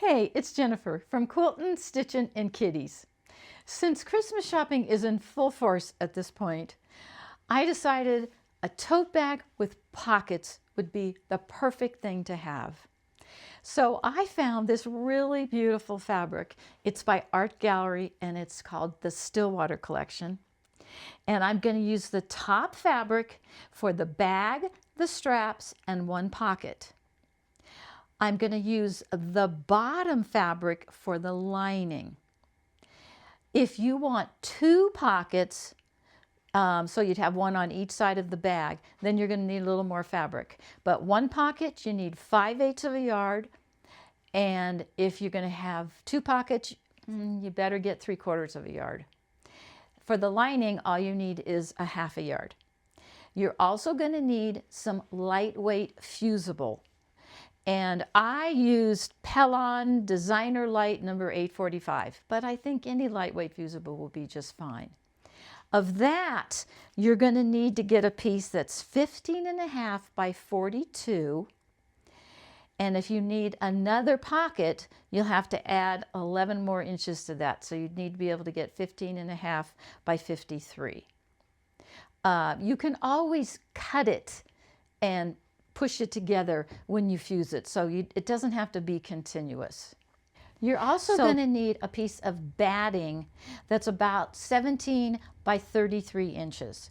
Hey, it's Jennifer from Quilting, Stitching, and Kitties. Since Christmas shopping is in full force at this point, I decided a tote bag with pockets would be the perfect thing to have. So I found this really beautiful fabric. It's by Art Gallery and it's called the Stillwater Collection. And I'm going to use the top fabric for the bag, the straps, and one pocket. I'm going to use the bottom fabric for the lining. If you want two pockets, so you'd have one on each side of the bag, then you're going to need a little more fabric. But one pocket, you need 5/8 of a yard. And if you're going to have two pockets, you better get 3/4 of a yard. For the lining, all you need is a 1/2 a yard. You're also going to need some lightweight fusible. And I used Pellon Designer Light number 845, but I think any lightweight fusible will be just fine. Of that, you're going to need to get a piece that's 15.5 by 42. And if you need another pocket, you'll have to add 11 more inches to that. So you'd need to be able to get 15.5 by 53. You can always cut it and push it together when you fuse it, so it doesn't have to be continuous. You're also going to need a piece of batting that's about 17 by 33 inches.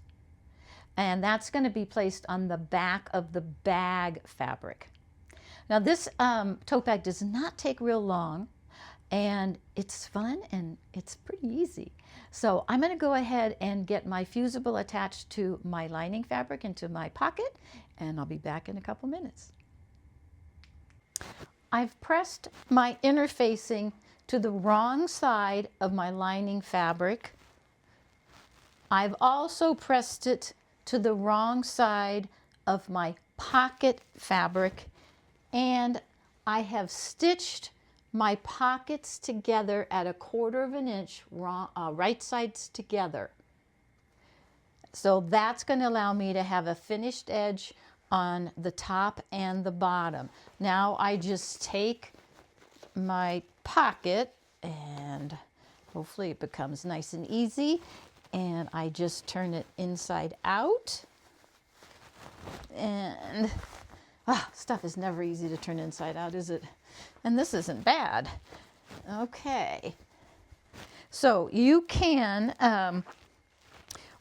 And that's going to be placed on the back of the bag fabric. Now this tote bag does not take real long, and it's fun and it's pretty easy. So I'm going to go ahead and get my fusible attached to my lining fabric into my pocket, and I'll be back in a couple minutes. I've pressed my interfacing to the wrong side of my lining fabric. I've also pressed it to the wrong side of my pocket fabric, and I have stitched my pockets together at 1/4 inch, right sides together. So that's going to allow me to have a finished edge on the top and the bottom. Now I just take my pocket, and hopefully it becomes nice and easy, and I just turn it inside out. And stuff is never easy to turn inside out, is it? And this isn't bad. Okay. So you can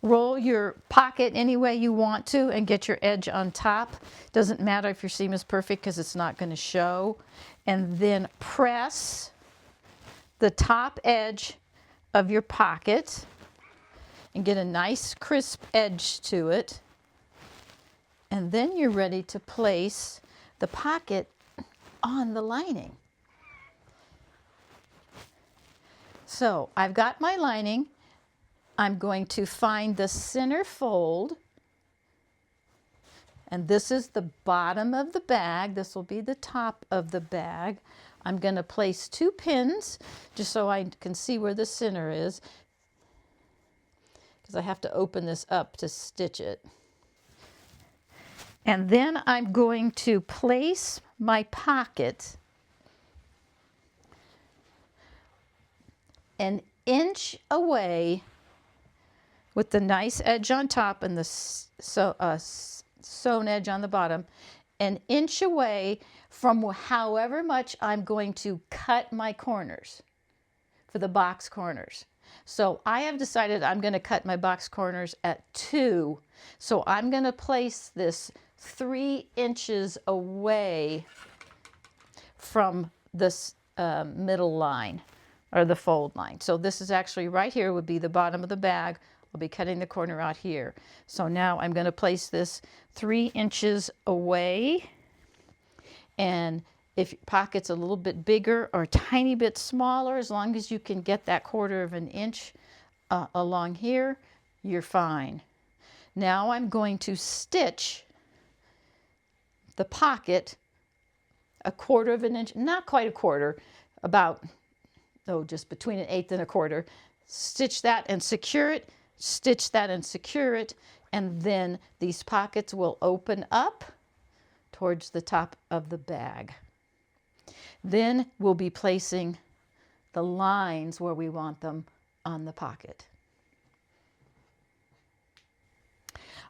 roll your pocket any way you want to and get your edge on top. Doesn't matter if your seam is perfect because it's not going to show. And then press the top edge of your pocket and get a nice crisp edge to it. And then you're ready to place the pocket on the lining. So I've got my lining. I'm going to find the center fold, and this is the bottom of the bag. This will be the top of the bag. I'm going to place 2 pins just so I can see where the center is, because I have to open this up to stitch it. And then I'm going to place my pocket an inch away with the nice edge on top and the sewn edge on the bottom, an inch away from however much I'm going to cut my corners for the box corners. So I have decided I'm going to cut my box corners at 2. So I'm going to place this 3 inches away from this middle line, or the fold line. So this is actually right here would be the bottom of the bag. I'll be cutting the corner out here. So now I'm going to place this 3 inches away. And if your pocket's a little bit bigger or a tiny bit smaller, as long as you can get that 1/4 inch along here, you're fine. Now I'm going to stitch the pocket 1/4 inch, not quite a quarter, about, just between 1/8 and 1/4. Stitch that and secure it, stitch that and secure it, and then these pockets will open up towards the top of the bag. Then we'll be placing the lines where we want them on the pocket.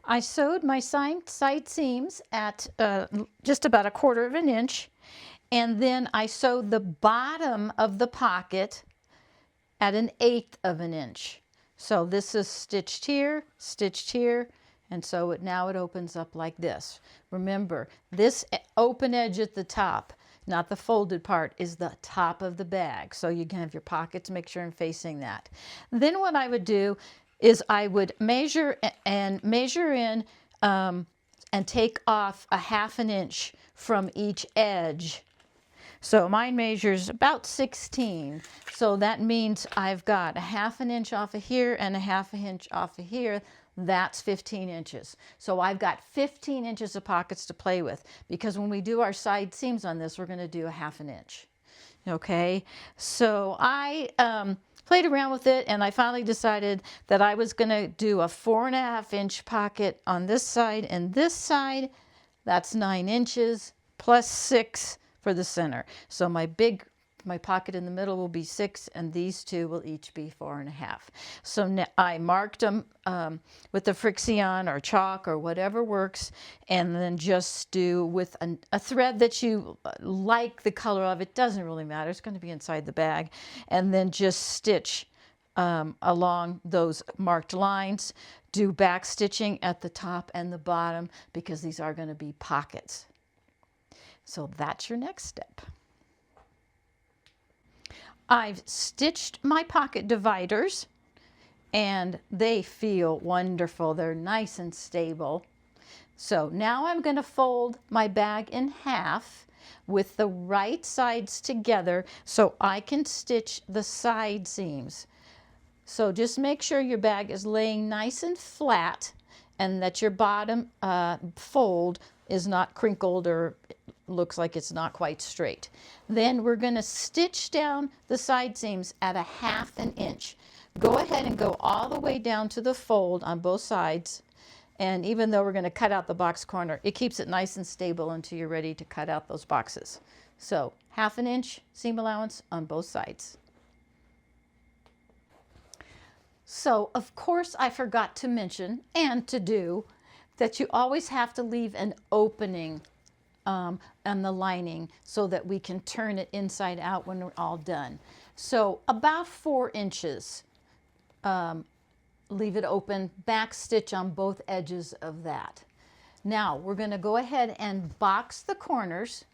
I sewed my side seams at just about 1/4 inch, and then I sewed the bottom of the pocket at 1/8 inch. So this is stitched here, and so now it opens up like this. Remember, this open edge at the top, not the folded part, is the top of the bag. So you can have your pockets, make sure I'm facing that. Then what I would do is I would measure in and take off 1/2 inch from each edge. So mine measures about 16. So that means I've got 1/2 inch off of here and 1/2 inch off of here. That's 15 inches. So I've got 15 inches of pockets to play with, because when we do our side seams on this, we're going to do 1/2 inch. Okay, so I played around with it, and I finally decided that I was going to do a 4.5 inch pocket on this side and this side. That's 9 inches plus 6 for the center. So my pocket in the middle will be 6, and these two will each be 4.5. So now I marked them with the Frixion or chalk or whatever works, and then just do with a thread that you like the color of. It doesn't really matter. It's going to be inside the bag. And then just stitch along those marked lines. Do back stitching at the top and the bottom, because these are going to be pockets. So that's your next step. I've stitched my pocket dividers, and they feel wonderful. They're nice and stable. So now I'm going to fold my bag in half with the right sides together so I can stitch the side seams. So just make sure your bag is laying nice and flat, and that your bottom fold is not crinkled or looks like it's not quite straight. Then we're going to stitch down the side seams at 1/2 inch. Go ahead and go all the way down to the fold on both sides. And even though we're going to cut out the box corner, it keeps it nice and stable until you're ready to cut out those boxes. So 1/2 inch seam allowance on both sides. So of course I forgot to mention and to do that you always have to leave an opening on the lining so that we can turn it inside out when we're all done. So about 4 inches, leave it open, back stitch on both edges of that. Now we're going to go ahead and box the corners.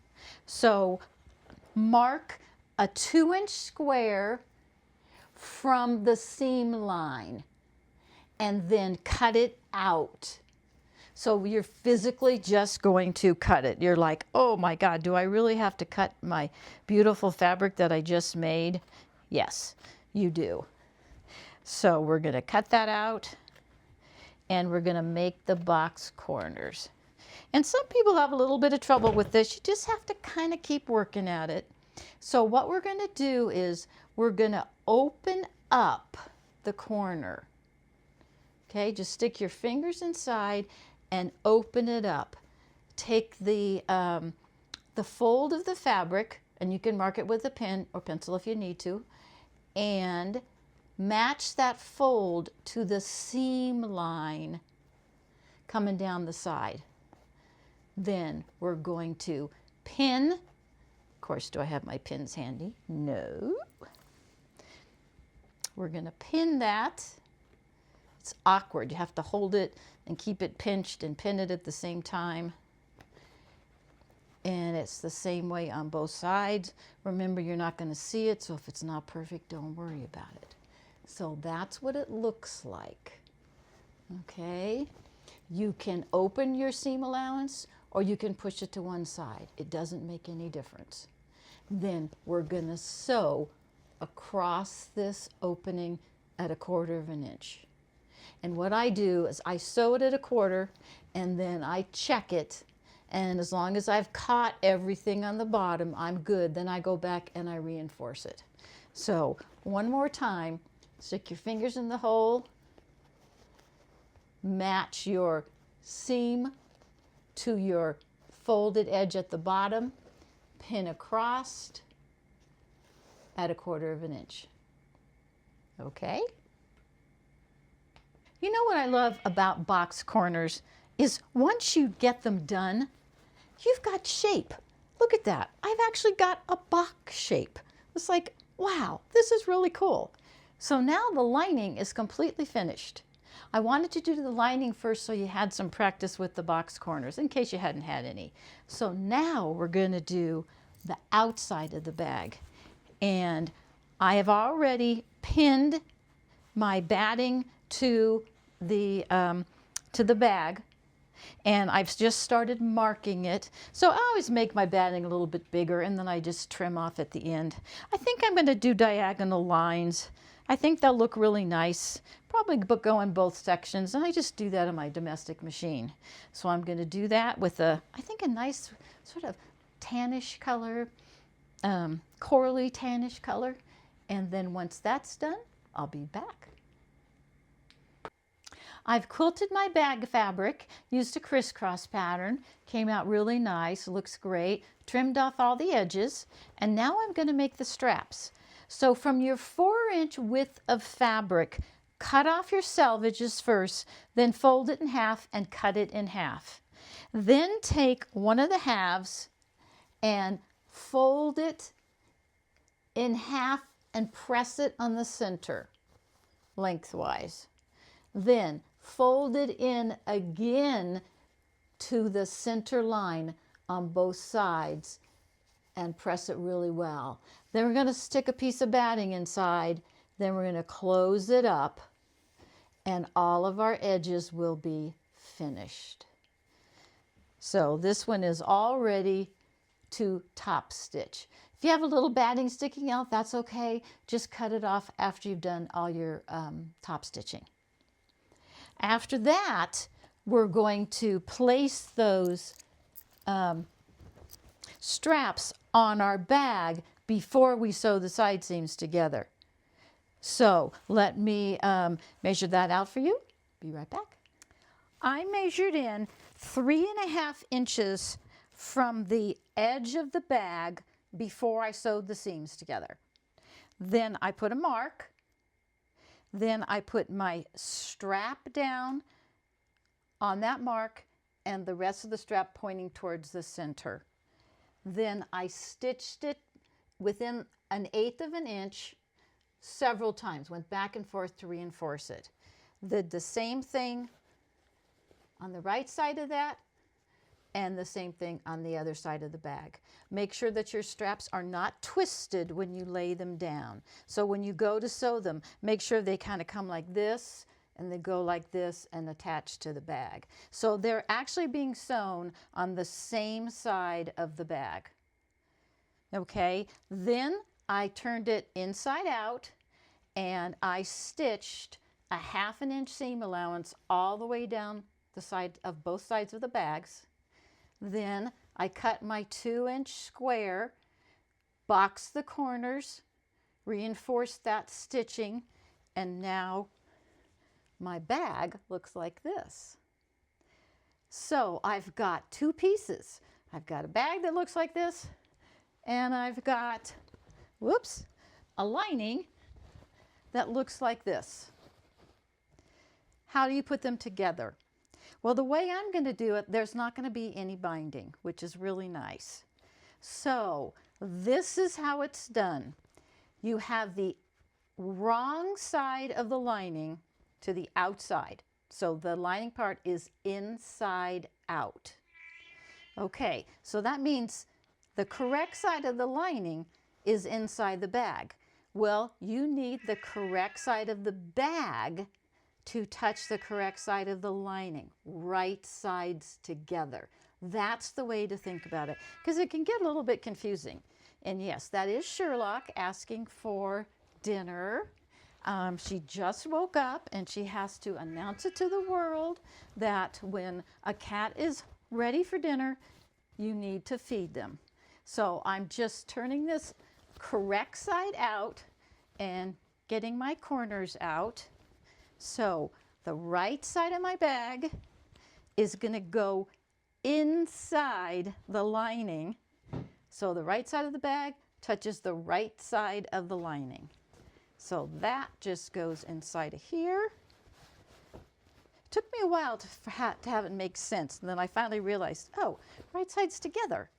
So mark a 2-inch square from the seam line and then cut it out. So you're physically just going to cut it. You're like, oh my God, do I really have to cut my beautiful fabric that I just made? Yes, you do. So we're going to cut that out, and we're going to make the box corners. And some people have a little bit of trouble with this. You just have to kind of keep working at it. So what we're going to do is we're going to open up the corner. Okay, just stick your fingers inside and open it up. Take the fold of the fabric, and you can mark it with a pen or pencil if you need to, and match that fold to the seam line coming down the side. Then we're going to pin. Of course, do I have my pins handy? No. We're going to pin that. It's awkward. You have to hold it and keep it pinched and pin it at the same time. And it's the same way on both sides. Remember, you're not going to see it, so if it's not perfect, don't worry about it. So that's what it looks like. Okay? You can open your seam allowance, or you can push it to one side. It doesn't make any difference. Then we're going to sew across this opening at 1/4 inch. And what I do is I sew it at 1/4, and then I check it, and as long as I've caught everything on the bottom, I'm good. Then I go back and I reinforce it. So one more time, stick your fingers in the hole, match your seam to your folded edge at the bottom, pin across, at 1/4 inch. Okay? You know what I love about box corners is once you get them done, you've got shape. Look at that. I've actually got a box shape. It's like, wow, this is really cool. So now the lining is completely finished. I wanted to do the lining first so you had some practice with the box corners in case you hadn't had any. So now we're going to do the outside of the bag. And I have already pinned my batting to the bag, and I've just started marking it. So I always make my batting a little bit bigger and then I just trim off at the end. I think I'm going to do diagonal lines. I think they'll look really nice, probably go in both sections, and I just do that on my domestic machine. So I'm going to do that with I think a nice sort of tannish color, corally tannish color, and then once that's done, I'll be back. I've quilted my bag fabric, used a crisscross pattern, came out really nice, looks great, trimmed off all the edges, and now I'm going to make the straps. So from your 4-inch width of fabric, cut off your selvages first, then fold it in half and cut it in half. Then take one of the halves and fold it in half and press it on the center lengthwise. Then fold it in again to the center line on both sides and press it really well. Then we're going to stick a piece of batting inside. Then we're going to close it up and all of our edges will be finished. So this one is all ready to top stitch. If you have a little batting sticking out, that's okay. Just cut it off after you've done all your top stitching. After that, we're going to place those straps on our bag before we sew the side seams together. So let me measure that out for you. Be right back. I measured in 3.5 inches from the edge of the bag before I sewed the seams together. Then I put a mark. Then I put my strap down on that mark and the rest of the strap pointing towards the center. Then I stitched it within 1/8 of an inch several times, went back and forth to reinforce it. Did the same thing on the right side of that and the same thing on the other side of the bag. Make sure that your straps are not twisted when you lay them down. So when you go to sew them, make sure they kind of come like this and they go like this and attach to the bag. So they're actually being sewn on the same side of the bag. Okay, then I turned it inside out and I stitched a 1/2 inch seam allowance all the way down the side of both sides of the bags. Then I cut my 2-inch square, boxed the corners, reinforced that stitching, and now my bag looks like this. So I've got 2 pieces. I've got a bag that looks like this, and I've got, whoops, a lining that looks like this. How do you put them together? Well, the way I'm going to do it, there's not going to be any binding, which is really nice. So this is how it's done. You have the wrong side of the lining to the outside. So the lining part is inside out. Okay, so that means the correct side of the lining is inside the bag. Well, you need the correct side of the bag to touch the correct side of the lining, right sides together. That's the way to think about it, because it can get a little bit confusing. And yes, that is Sherlock asking for dinner. She just woke up and she has to announce it to the world that when a cat is ready for dinner, you need to feed them. So I'm just turning this correct side out and getting my corners out. So the right side of my bag is going to go inside the lining. So the right side of the bag touches the right side of the lining. So that just goes inside of here. It took me a while to have it make sense, and then I finally realized, oh, right sides together.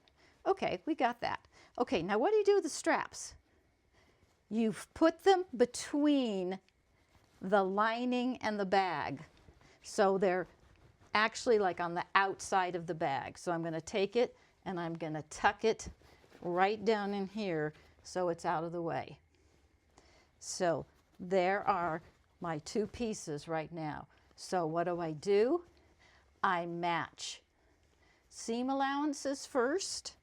Okay, we got that. Okay, now what do you do with the straps? You put them between the lining and the bag. So they're actually like on the outside of the bag. So I'm going to take it and I'm going to tuck it right down in here so it's out of the way. So there are my two pieces right now. So what do? I match seam allowances first.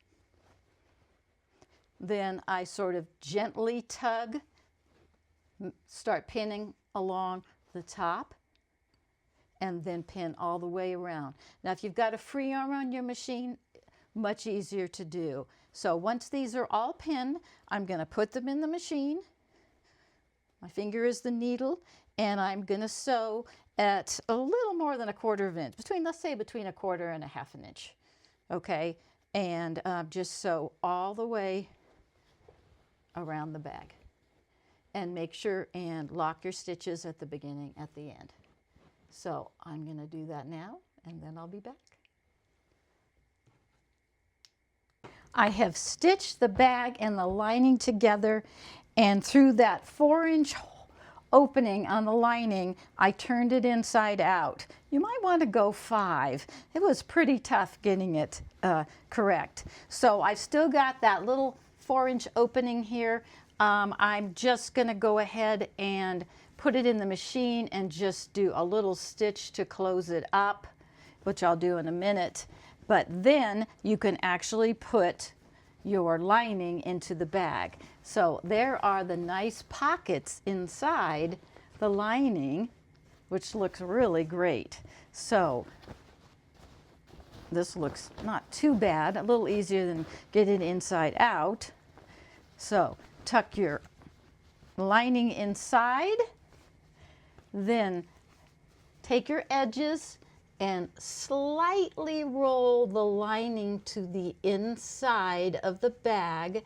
Then I sort of gently tug, start pinning along the top, and then pin all the way around. Now, if you've got a free arm on your machine, much easier to do. So once these are all pinned, I'm going to put them in the machine. My finger is the needle, and I'm going to sew at a little more than 1/4 of an inch, let's say between 1/4 and 1/2 inch. Okay, and just sew all the way around the bag. And make sure and lock your stitches at the beginning, at the end. So I'm going to do that now, and then I'll be back. I have stitched the bag and the lining together, and through that 4-inch opening on the lining, I turned it inside out. You might want to go 5. It was pretty tough getting it correct. So I've still got that little 4-inch opening here. I'm just going to go ahead and put it in the machine and just do a little stitch to close it up, which I'll do in a minute. But then you can actually put your lining into the bag. So there are the nice pockets inside the lining, which looks really great. So this looks not too bad, a little easier than getting it inside out. So tuck your lining inside, then take your edges and slightly roll the lining to the inside of the bag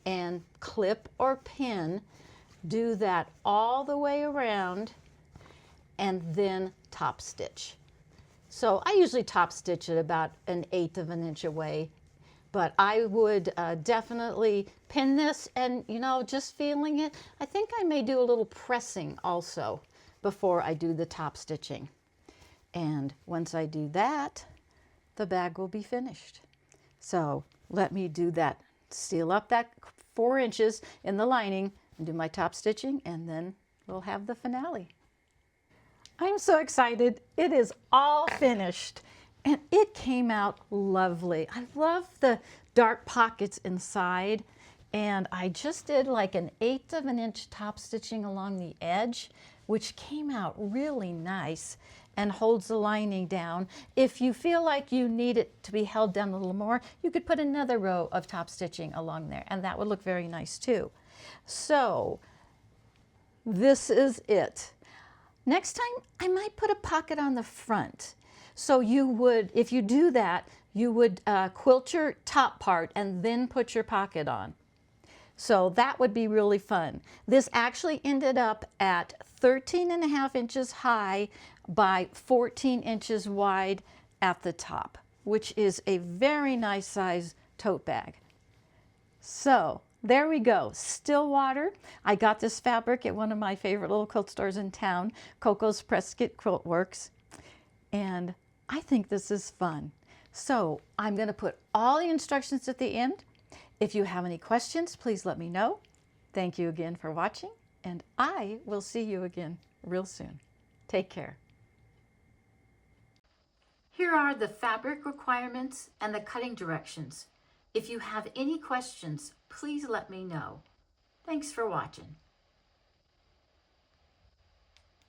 and clip or pin. Do that all the way around and then top stitch. So I usually top stitch it about 1/8 of an inch away, but I would definitely pin this, and just feeling it, I think I may do a little pressing also before I do the top stitching. And once I do that, the bag will be finished. So let me do that, seal up that 4 inches in the lining and do my top stitching, and then we'll have the finale. I'm so excited. It is all finished and it came out lovely. I love the dark pockets inside, and I just did like 1/8 of an inch top stitching along the edge, which came out really nice and holds the lining down. If you feel like you need it to be held down a little more, you could put another row of top stitching along there, and that would look very nice too. So this is it. Next time, I might put a pocket on the front. So you would, if you do that, you would quilt your top part and then put your pocket on. So that would be really fun. This actually ended up at 13.5 inches high by 14 inches wide at the top, which is a very nice size tote bag. So there we go, Stillwater. I got this fabric at one of my favorite little quilt stores in town, Coco's Prescott Quilt Works, and I think this is fun. So I'm going to put all the instructions at the end. If you have any questions, please let me know. Thank you again for watching, and I will see you again real soon. Take care. Here are the fabric requirements and the cutting directions. If you have any questions, please let me know. Thanks for watching.